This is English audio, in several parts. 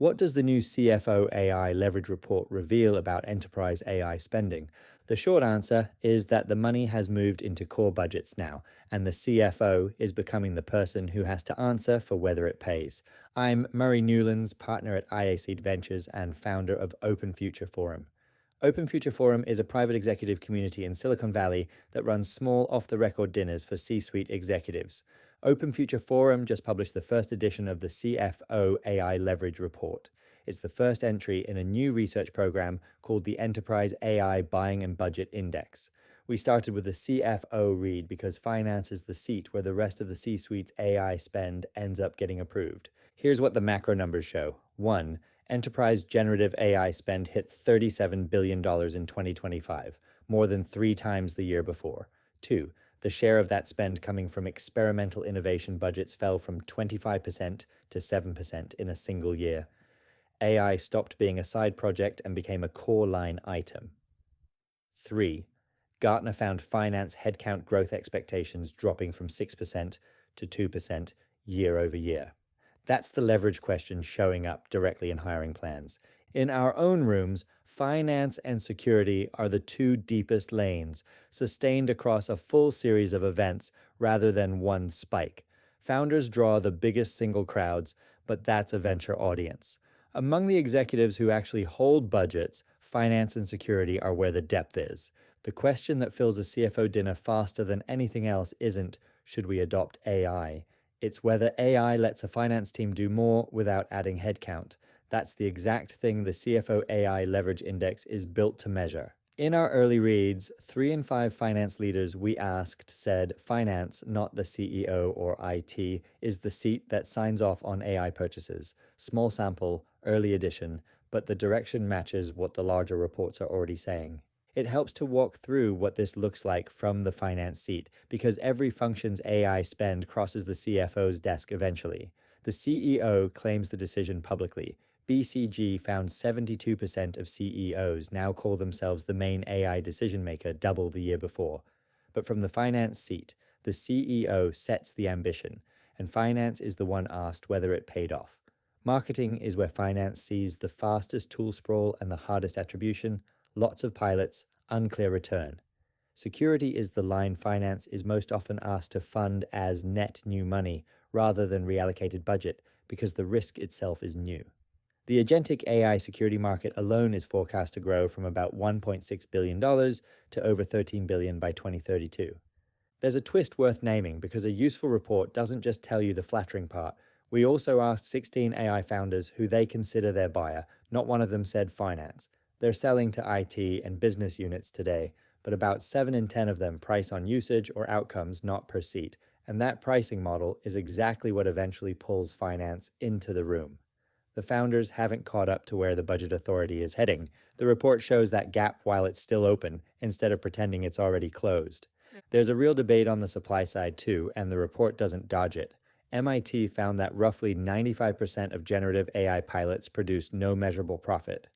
What does the new CFO AI Leverage Report reveal about enterprise AI spending? The short answer is that the money has moved into core budgets now, and the CFO is becoming the person who has to answer for whether it pays. I'm Murray Newlands, partner at IA Seed Ventures and founder of Open Future Forum. Open Future Forum is a private executive community in Silicon Valley that runs small off-the-record dinners for C-suite executives. Open Future Forum just published the first edition of the CFO AI Leverage Report. It's the first entry in a new research program called the Enterprise AI Buying and Budget Index. We started with the CFO read because finance is the seat where the rest of the C-suite's AI spend ends up getting approved. Here's what the macro numbers show. 1. Enterprise generative AI spend hit $37 billion in 2025, more than 3 times the year before. 2. The share of that spend coming from experimental innovation budgets fell from 25% to 7% in a single year. AI stopped being a side project and became a core line item. 3. Gartner found finance headcount growth expectations dropping from 6% to 2% year over year. That's the leverage question showing up directly in hiring plans. In our own rooms, finance and security are the 2 deepest lanes, sustained across a full series of events rather than one spike. Founders draw the biggest single crowds, but that's a venture audience. Among the executives who actually hold budgets, finance and security are where the depth is. The question that fills a CFO dinner faster than anything else isn't, should we adopt AI? It's whether AI lets a finance team do more without adding headcount. That's the exact thing the CFO AI Leverage Index is built to measure. In our early reads, 3 in 5 finance leaders we asked said finance, not the CEO or IT, is the seat that signs off on AI purchases. Small sample, early edition, but the direction matches what the larger reports are already saying. It helps to walk through what this looks like from the finance seat, because every function's AI spend crosses the CFO's desk eventually. The CEO claims the decision publicly. BCG found 72% of CEOs now call themselves the main AI decision maker, double the year before. But from the finance seat, the CEO sets the ambition, and finance is the one asked whether it paid off. Marketing is where finance sees the fastest tool sprawl and the hardest attribution, lots of pilots, unclear return. Security is the line finance is most often asked to fund as net new money rather than reallocated budget because the risk itself is new. The agentic AI security market alone is forecast to grow from about $1.6 billion to over $13 billion by 2032. There's a twist worth naming because a useful report doesn't just tell you the flattering part. We also asked 16 AI founders who they consider their buyer. Not one of them said finance. They're selling to IT and business units today, but about 7 in 10 of them price on usage or outcomes, not per seat. And that pricing model is exactly what eventually pulls finance into the room. The founders haven't caught up to where the budget authority is heading. The report shows that gap while it's still open, instead of pretending it's already closed. There's a real debate on the supply side too, and the report doesn't dodge it. MIT found that roughly 95% of generative AI pilots produce no measurable profit.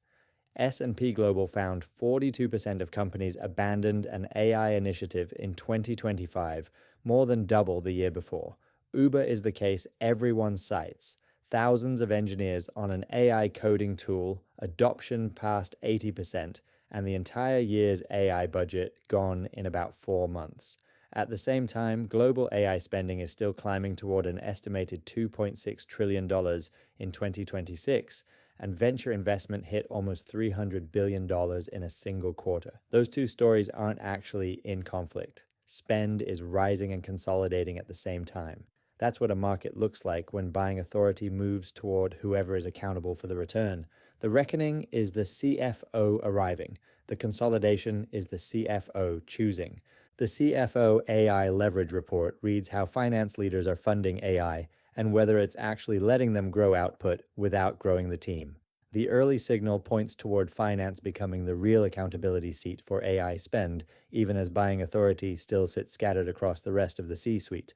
S&P Global found 42% of companies abandoned an AI initiative in 2025, more than double the year before. Uber is the case everyone cites. Thousands of engineers on an AI coding tool, adoption past 80%, and the entire year's AI budget gone in about 4 months. At the same time, global AI spending is still climbing toward an estimated $2.6 trillion in 2026, and venture investment hit almost $300 billion in a single quarter. Those 2 stories aren't actually in conflict. Spend is rising and consolidating at the same time. That's what a market looks like when buying authority moves toward whoever is accountable for the return. The reckoning is the CFO arriving. The consolidation is the CFO choosing. The CFO AI Leverage Report reads how finance leaders are funding AI and whether it's actually letting them grow output without growing the team. The early signal points toward finance becoming the real accountability seat for AI spend, even as buying authority still sits scattered across the rest of the C-suite.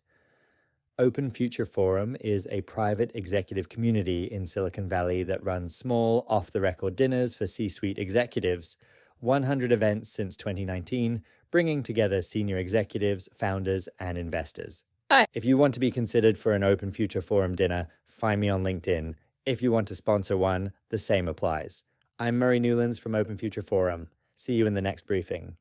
Open Future Forum is a private executive community in Silicon Valley that runs small, off-the-record dinners for C-suite executives. 100 events since 2019, bringing together senior executives, founders, and investors. Hi. If you want to be considered for an Open Future Forum dinner, find me on LinkedIn. If you want to sponsor one, the same applies. I'm Murray Newlands from Open Future Forum. See you in the next briefing.